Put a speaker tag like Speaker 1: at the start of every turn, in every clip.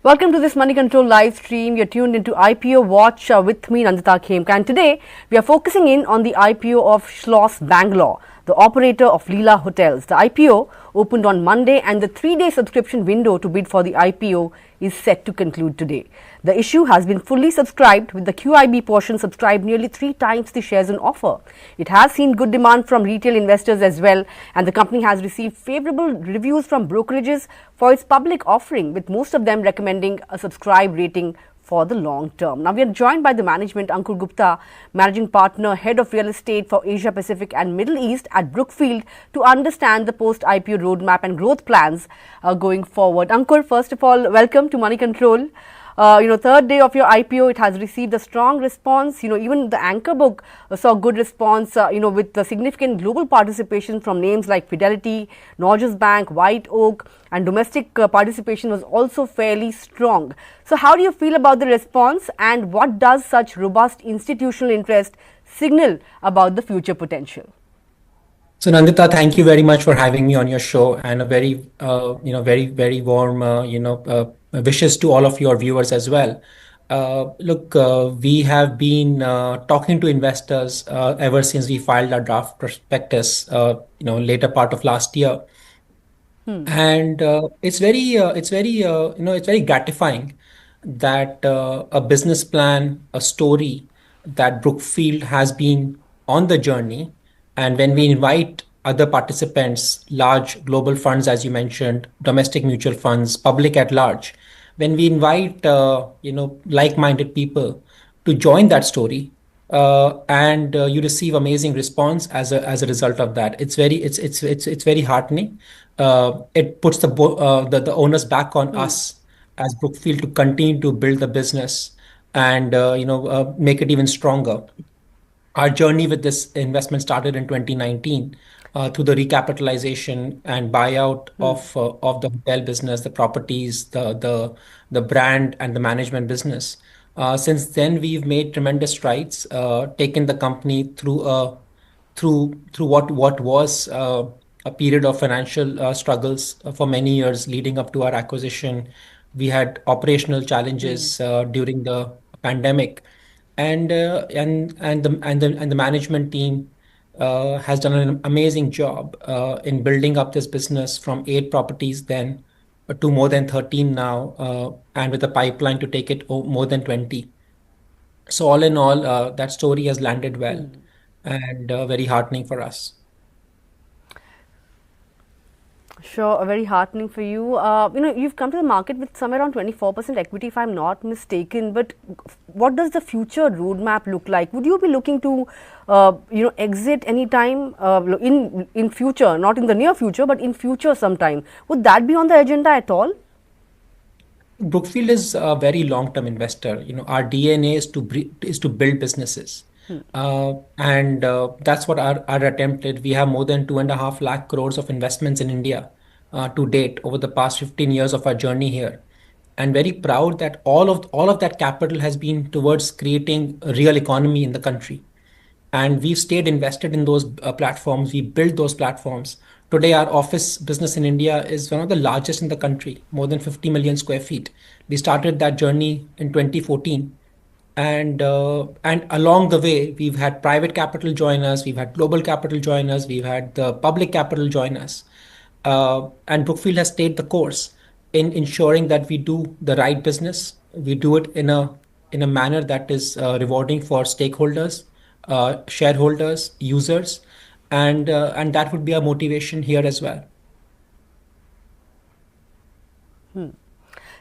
Speaker 1: Welcome to this Moneycontrol live stream. You're tuned into IPO Watch with me, Nandita Khemka. And today, we are focusing in on the IPO of Schloss Bangalore, the operator of Leela Hotels. The IPO opened on Monday and the 3-day subscription window to bid for the IPO is set to conclude today. The issue has been fully subscribed, with the QIB portion subscribed nearly 3 times the shares on offer. It has seen good demand from retail investors as well, and the company has received favourable reviews from brokerages for its public offering, with most of them recommending a subscribe rating for the long term. Now, we are joined by the management, Ankur Gupta, Managing Partner, Head of Real Estate for Asia Pacific and Middle East at Brookfield, to understand the post-IPO roadmap and growth plans going forward. Ankur, first of all, welcome to Moneycontrol. Third day of your IPO, it has received a strong response. Even the anchor book saw good response, with the significant global participation from names like Fidelity, Norges Bank, White Oak, and domestic participation was also fairly strong. So how do you feel about the response, and what does such robust institutional interest signal about the future potential?
Speaker 2: So Nandita, thank you very much for having me on your show, and a very warm, wishes to all of your viewers as well. We have been talking to investors ever since we filed our draft prospectus, later part of last year. And it's very gratifying that a business plan, a story that Brookfield has been on the journey. And when we invite other participants, large global funds, as you mentioned, domestic mutual funds, public at large, when we invite like-minded people to join that story, and you receive amazing response as a result of that, it's very heartening. It puts the onus back on us as Brookfield to continue to build the business and make it even stronger. Our journey with this investment started in 2019 through the recapitalization and buyout of the hotel business, the properties, the brand, and the management business. Since then, we've made tremendous strides, taken the company through what was a period of financial struggles for many years leading up to our acquisition. We had operational challenges during the pandemic. And the management team has done an amazing job in building up this business from 8 properties then to more than 13 now, and with a pipeline to take it more than 20. So all in all, that story has landed well and very heartening for us.
Speaker 1: Sure, very heartening for you. You've come to the market with somewhere around 24% equity, if I'm not mistaken. But what does the future roadmap look like? Would you be looking to, exit anytime in future, not in the near future, but in future sometime? Would that be on the agenda at all?
Speaker 2: Brookfield is a very long-term investor. Our DNA is to build businesses. And that's what our attempt is. We have more than 2.5 lakh crores of investments in India to date over the past 15 years of our journey here, and very proud that all of that capital has been towards creating a real economy in the country. And we've stayed invested in those platforms. We built those platforms. Today, our office business in India is one of the largest in the country, more than 50 million square feet. We started that journey in 2014. And along the way, we've had private capital join us, we've had global capital join us, we've had the public capital join us. And Brookfield has stayed the course in ensuring that we do the right business. We do it in a manner that is rewarding for stakeholders, shareholders, users, and that would be our motivation here as well.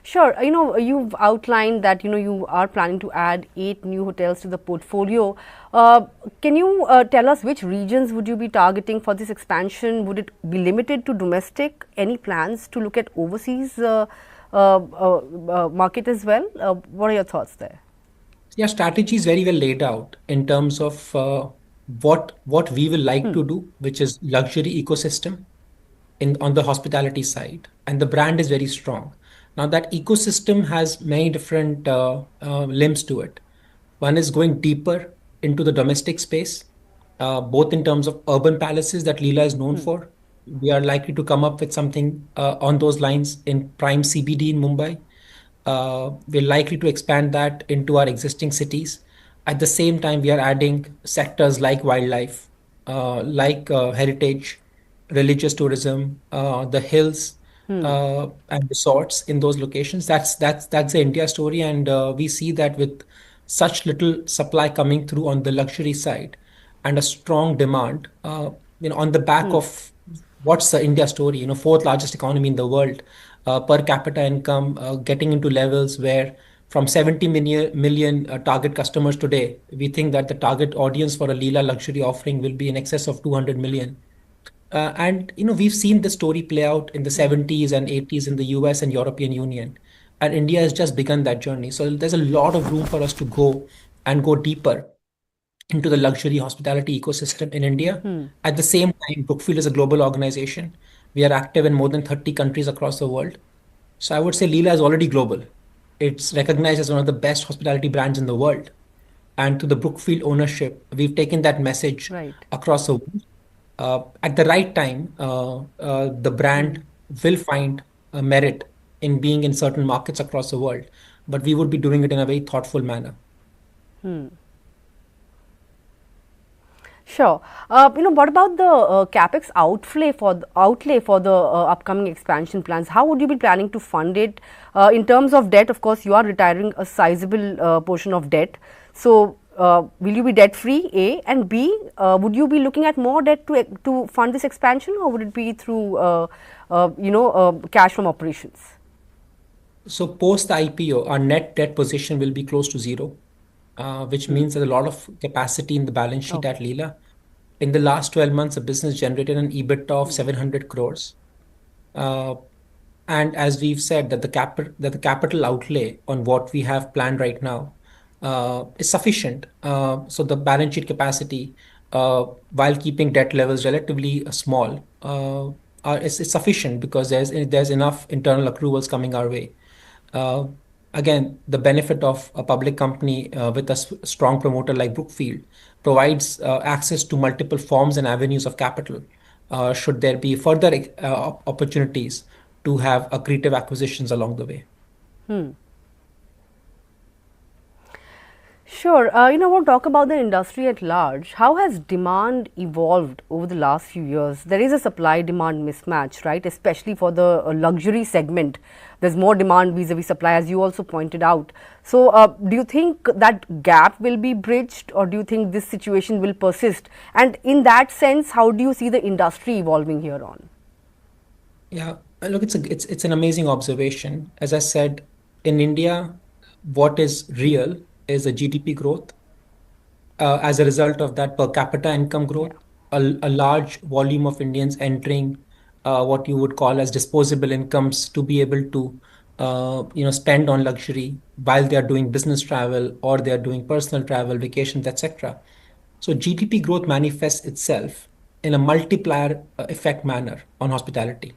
Speaker 1: Sure. You've outlined that, you are planning to add 8 new hotels to the portfolio. Can you tell us which regions would you be targeting for this expansion? Would it be limited to domestic? Any plans to look at overseas market as well? What are your thoughts there?
Speaker 2: Yeah, strategy is very well laid out in terms of what we will like to do, which is luxury ecosystem on the hospitality side, and the brand is very strong. Now that ecosystem has many different limbs to it. One is going deeper into the domestic space, both in terms of urban palaces that Leela is known for. We are likely to come up with something on those lines in prime CBD in Mumbai. We're likely to expand that into our existing cities. At the same time, we are adding sectors like wildlife, like heritage, religious tourism, the hills, and resorts in those locations. That's the India story, and we see that with such little supply coming through on the luxury side and a strong demand, on the back of what's the India story? Fourth largest economy in the world, per capita income getting into levels where from 70 million target customers today, we think that the target audience for a Leela luxury offering will be in excess of 200 million. And we've seen the story play out in the 70s and 80s in the US and European Union. And India has just begun that journey. So there's a lot of room for us to go and go deeper into the luxury hospitality ecosystem in India. At the same time, Brookfield is a global organization. We are active in more than 30 countries across the world. So I would say Leela is already global. It's recognized as one of the best hospitality brands in the world. And to the Brookfield ownership, we've taken that message
Speaker 1: Right.
Speaker 2: across the world. At the right time, the brand will find a merit in being in certain markets across the world, but we would be doing it in a very thoughtful manner.
Speaker 1: Sure. What about the capex outlay for the upcoming expansion plans? How would you be planning to fund it? In terms of debt, of course, you are retiring a sizable portion of debt. So, will you be debt free? A and B. Would you be looking at more debt to fund this expansion, or would it be through cash from operations?
Speaker 2: So post the IPO, our net debt position will be close to zero, which means there's a lot of capacity in the balance sheet at
Speaker 1: Okay.
Speaker 2: Leela. In the last 12 months, the business generated an EBITDA of 700 crores. Uh, and as we've said, that the capital outlay on what we have planned right now is sufficient. So the balance sheet capacity, while keeping debt levels relatively small, is sufficient because there's enough internal accruals coming our way. Uh, Again, the benefit of a public company with a strong promoter like Brookfield provides access to multiple forms and avenues of capital. Should there be further opportunities to have accretive acquisitions along the way?
Speaker 1: Sure. I want to talk about the industry at large. How has demand evolved over the last few years? There is a supply demand mismatch, right? Especially for the luxury segment. There's more demand vis-a-vis supply, as you also pointed out. So, do you think that gap will be bridged, or do you think this situation will persist? And in that sense, how do you see the industry evolving here on?
Speaker 2: Yeah, look, it's an amazing observation. As I said, in India, what is real is a GDP growth. As a result of that per capita income
Speaker 1: Yeah.
Speaker 2: growth, a large volume of Indians entering what you would call as disposable incomes to be able to spend on luxury while they are doing business travel or they are doing personal travel, vacations, etc. So GDP growth manifests itself in a multiplier effect manner on hospitality.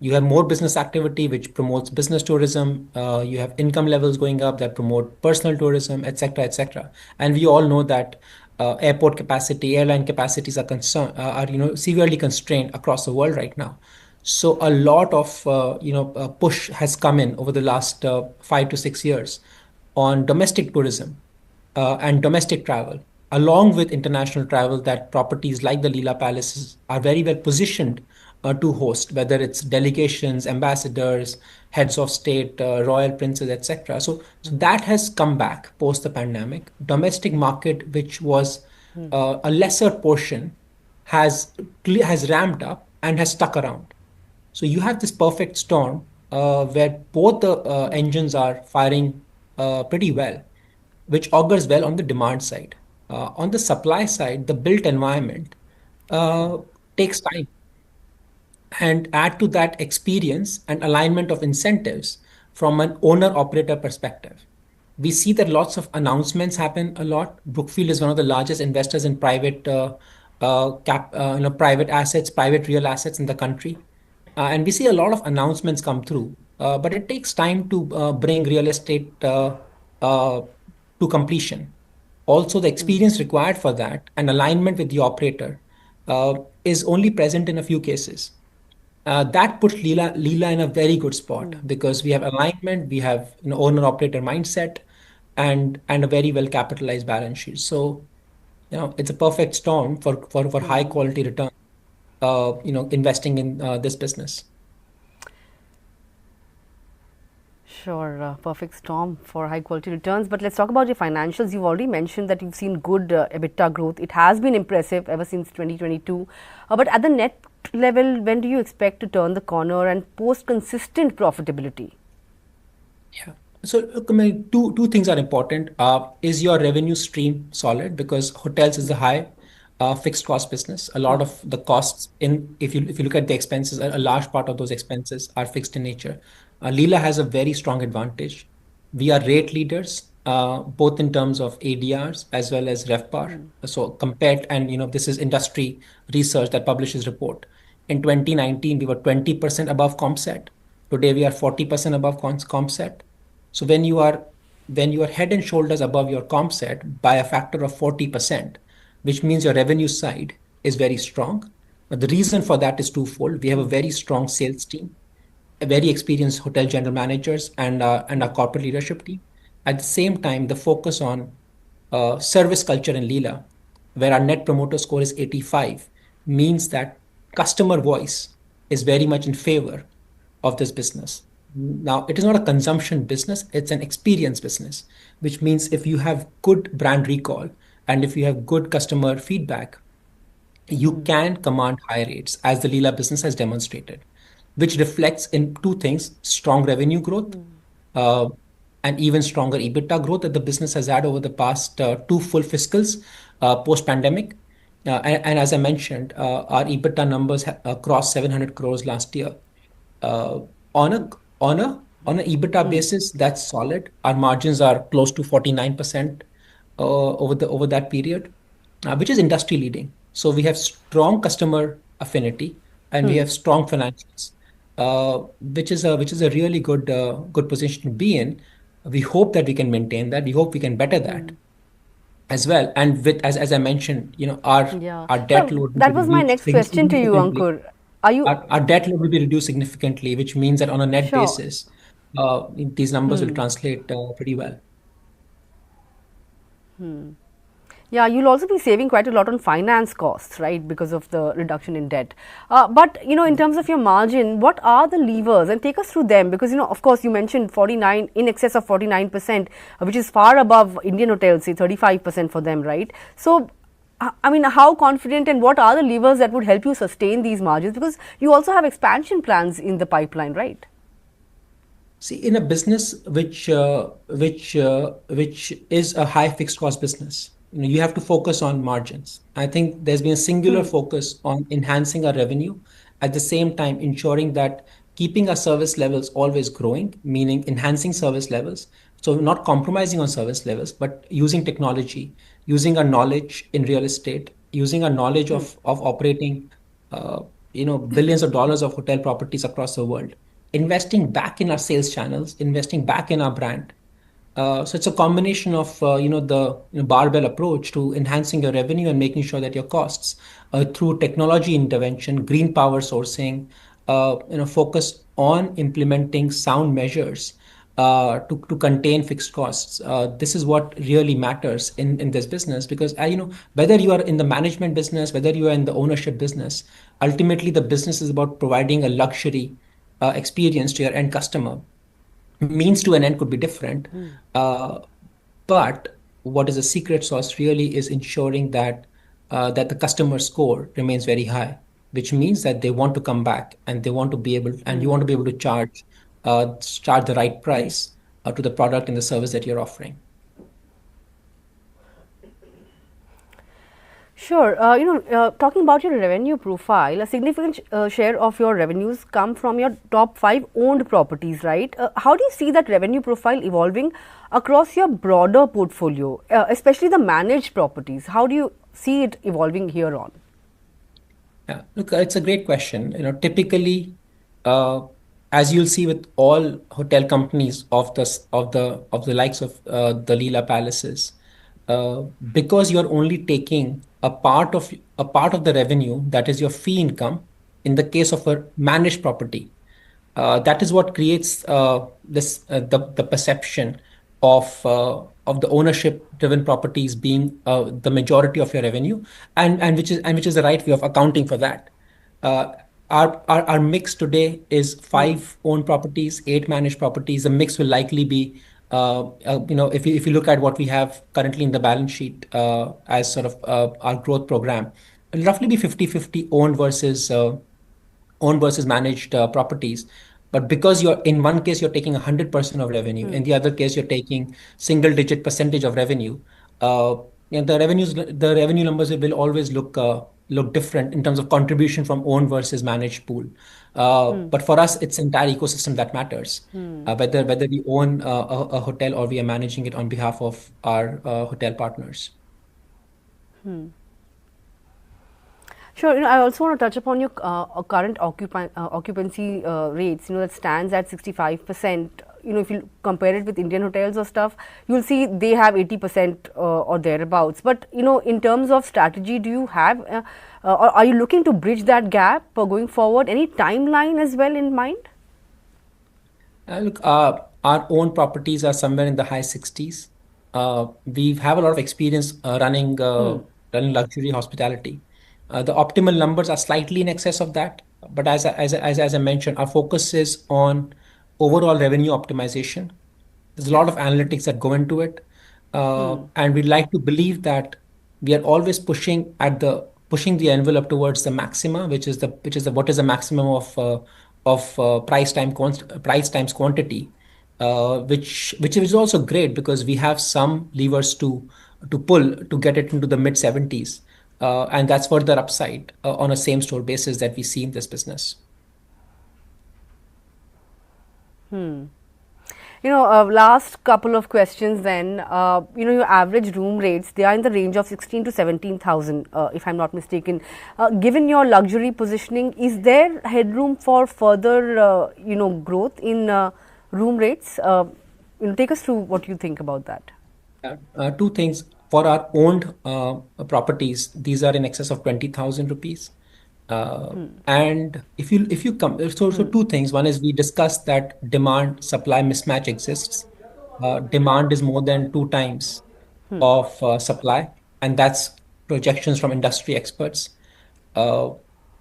Speaker 2: You have more business activity, which promotes business tourism. You have income levels going up that promote personal tourism, etc., etc. And we all know that airport capacity, airline capacities are severely constrained across the world right now. So a lot of push has come in over the last 5 to 6 years on domestic tourism and domestic travel, along with international travel, that properties like the Leela Palaces are very well positioned to host, whether it's delegations, ambassadors, heads of state, royal princes, etc. So that has come back post the pandemic. Domestic market, which was a lesser portion, has has ramped up and has stuck around. So you have this perfect storm where both the engines are firing pretty well, which augurs well on the demand side. On the supply side, the built environment uh, takes time, and add to that experience and alignment of incentives from an owner operator perspective. We see that lots of announcements happen a lot. Brookfield is one of the largest investors in private assets, private real assets in the country. And we see a lot of announcements come through, but it takes time to bring real estate uh, to completion. Also, the experience required for that and alignment with the operator is only present in a few cases. That puts Leela in a very good spot because we have alignment, we have owner operator mindset, and a very well capitalized balance sheet. So it's a perfect storm for high quality return. Investing in this business.
Speaker 1: Sure, perfect storm for high quality returns. But let's talk about your financials. You've already mentioned that you've seen good EBITDA growth. It has been impressive ever since 2022. But at the net level, when do you expect to turn the corner and post consistent profitability?
Speaker 2: Yeah. So look, I mean, two things are important. Is your revenue stream solid? Because hotels is a high fixed cost business. A lot of the costs in if you look at the expenses, a large part of those expenses are fixed in nature. Leela has a very strong advantage. We are rate leaders, both in terms of ADRs as well as RevPAR. So compared, and this is industry research that publishes report. In 2019, we were 20% above comp set. Today we are 40% above comp set. So when you are head and shoulders above your comp set by a factor of 40%, which means your revenue side is very strong. But the reason for that is twofold. We have a very strong sales team, a very experienced hotel general managers, and our corporate leadership team. At the same time, the focus on service culture in Leela, where our net promoter score is 85, means that customer voice is very much in favor of this business. Now, it is not a consumption business, it's an experience business, which means if you have good brand recall and if you have good customer feedback, you can command high rates, as the Leela business has demonstrated, which reflects in two things: strong revenue growth, uh, and even stronger EBITDA growth that the business has had over the past two full fiscals post-pandemic. And as I mentioned, our EBITDA numbers crossed 700 crores last year. Uh, on a on a EBITDA basis, that's solid. Our margins are close to 49% over that period, which is industry leading. So we have strong customer affinity and we have strong financials, which is a really good position to be in. We hope that we can maintain that. We hope we can better that as well. And with as I mentioned,
Speaker 1: Yeah.
Speaker 2: our debt
Speaker 1: So
Speaker 2: load will be
Speaker 1: that was my
Speaker 2: reduced
Speaker 1: next question to you,
Speaker 2: significantly.
Speaker 1: Ankur. Are you
Speaker 2: Our debt load will be reduced significantly, which means that on a net
Speaker 1: sure?
Speaker 2: basis, these numbers will translate pretty well.
Speaker 1: Yeah, you'll also be saving quite a lot on finance costs, right, because of the reduction in debt. But in terms of your margin, what are the levers? And take us through them, because of course, you mentioned 49, in excess of 49%, which is far above Indian hotels, say 35% for them, right? So, I mean, how confident and what are the levers that would help you sustain these margins? Because you also have expansion plans in the pipeline, right?
Speaker 2: See, in a business which is a high fixed cost business, you have to focus on margins. I think there's been a singular focus on enhancing our revenue, at the same time ensuring that keeping our service levels always growing, meaning enhancing service levels. So not compromising on service levels, but using technology, using our knowledge in real estate, using our knowledge of operating, billions of dollars of hotel properties across the world, investing back in our sales channels, investing back in our brand. So it's a combination of the barbell approach to enhancing your revenue and making sure that your costs through technology intervention, green power sourcing, focus on implementing sound measures to contain fixed costs. This is what really matters in this business, because whether you are in the management business, whether you are in the ownership business, ultimately the business is about providing a luxury experience to your end customer. Means to an end could be different, uh, but what is a secret sauce really is ensuring that the customer score remains very high, which means that they want to come back and they want to be able and you want to be able to charge the right price to the product and the service that you're offering.
Speaker 1: Sure. Talking about your revenue profile, a significant share of your revenues come from your top five owned properties, right? How do you see that revenue profile evolving across your broader portfolio, especially the managed properties? How do you see it evolving here on?
Speaker 2: Yeah, look, it's a great question. Typically, uh, as you'll see with all hotel companies of the likes of the Leela Palaces, because you're only taking a part of the revenue, that is your fee income, in the case of a managed property. That is what creates this the perception of the ownership-driven properties being the majority of your revenue, and which is the right way of accounting for that. Uh, our mix today is
Speaker 1: Hmm.
Speaker 2: 5 owned properties, 8 managed properties. The mix will likely be, if you look at what we have currently in the balance sheet as sort of our growth program, it'll roughly be 50-50 owned versus managed properties. But because you're in one case you're taking 100% of revenue, in the other case you're taking single-digit percentage of revenue. Uh, the revenue numbers will always look different in terms of contribution from owned versus managed pool. But for us, it's entire ecosystem that matters. Whether we own a hotel or we are managing it on behalf of our hotel partners.
Speaker 1: Sure. I also want to touch upon your current occupancy rates. That stands at 65%. If you compare it with Indian hotels or stuff, you'll see they have 80% or thereabouts. But in terms of strategy, do you have, or are you looking to bridge that gap going forward? Any timeline as well in mind?
Speaker 2: Look, our own properties are somewhere in the high 60s. We have a lot of experience running luxury hospitality. The optimal numbers are slightly in excess of that, but as I mentioned, our focus is on overall revenue optimization. There's a lot of analytics that go into it, and we'd like to believe that we are always pushing the envelope towards the maxima, which is the what is the maximum of price times quantity, which is also great because we have some levers to pull to get it into the mid 70s, and that's further upside on a same store basis that we see in this business.
Speaker 1: Last couple of questions then. Your average room rates, they are in the range of 16 to 17,000, if I'm not mistaken. Given your luxury positioning, is there headroom for further, growth in room rates? Take us through what you think about that.
Speaker 2: Two things. For our owned properties, these are in excess of 20,000 rupees. And if you come, so two things. One is we discussed that demand supply mismatch exists. Demand is more than 2 times of supply, and that's projections from industry experts, uh,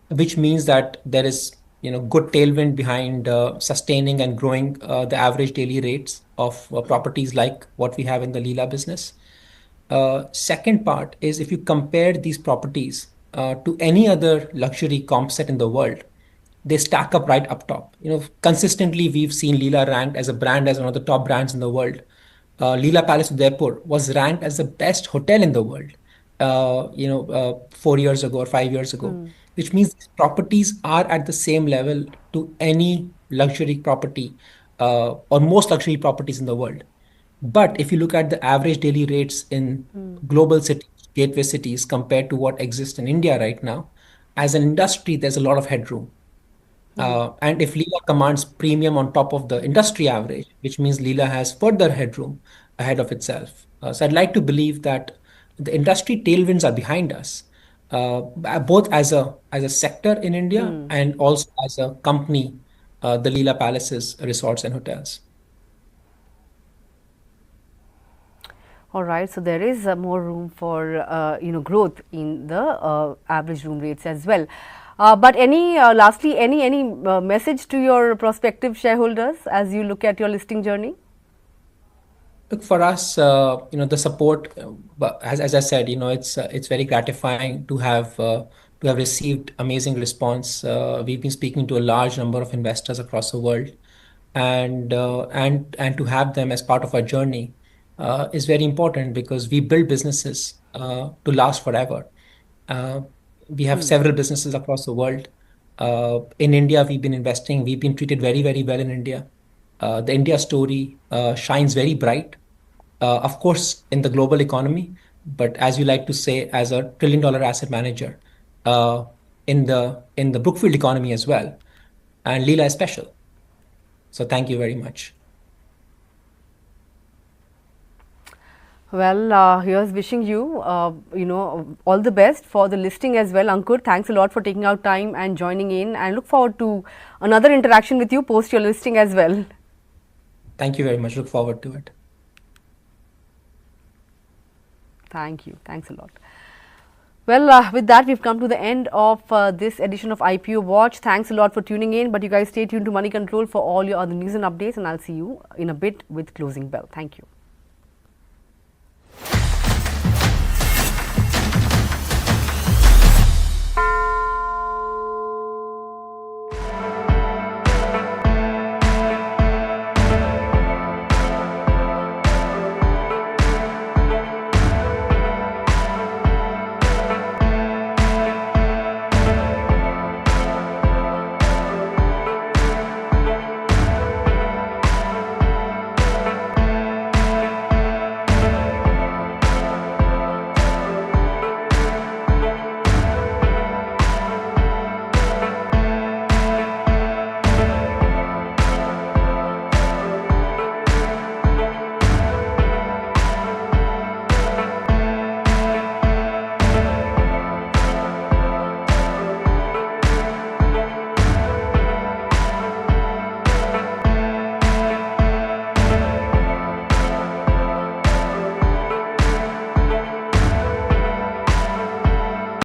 Speaker 2: which means that there is good tailwind behind sustaining and growing the average daily rates of properties like what we have in the Leela business. Second part is if you compare these properties to any other luxury comp set in the world, they stack up right up top. Consistently we've seen Leela ranked as a brand as one of the top brands in the world. Leela Palace Udaipur was ranked as the best hotel in the world, 4 years ago or 5 years ago, which means these properties are at the same level to any luxury property or most luxury properties in the world. But if you look at the average daily rates in global cities, gateway cities, compared to what exists in India right now, as an industry, there's a lot of headroom. And if Leela commands premium on top of the industry average, which means Leela has further headroom ahead of itself. So I'd like to believe that the industry tailwinds are behind us, both as a sector in India and also as a company, the Leela Palaces, resorts and hotels.
Speaker 1: All right, so there is more room for growth in the average room rates as well. But lastly, any message to your prospective shareholders as you look at your listing journey?
Speaker 2: Look, for us, the support, but as I said, it's very gratifying to have received amazing response. We've been speaking to a large number of investors across the world, and to have them as part of our journey is very important because we build businesses to last forever. Uh, we have several businesses across the world. In India, we've been investing. We've been treated very, very well in India. The India story shines very bright, of course, in the global economy, but as you like to say, as a trillion-dollar asset manager, uh, in the Brookfield economy as well. And Leela is special. So thank you very much.
Speaker 1: Well, here's wishing you, all the best for the listing as well. Ankur, thanks a lot for taking out time and joining in, and look forward to another interaction with you post your listing as well.
Speaker 2: Thank you very much. Look forward to it.
Speaker 1: Thank you. Thanks a lot. Well, with that, we've come to the end of this edition of IPO Watch. Thanks a lot for tuning in. But you guys stay tuned to Moneycontrol for all your other news and updates, and I'll see you in a bit with closing bell. Thank you.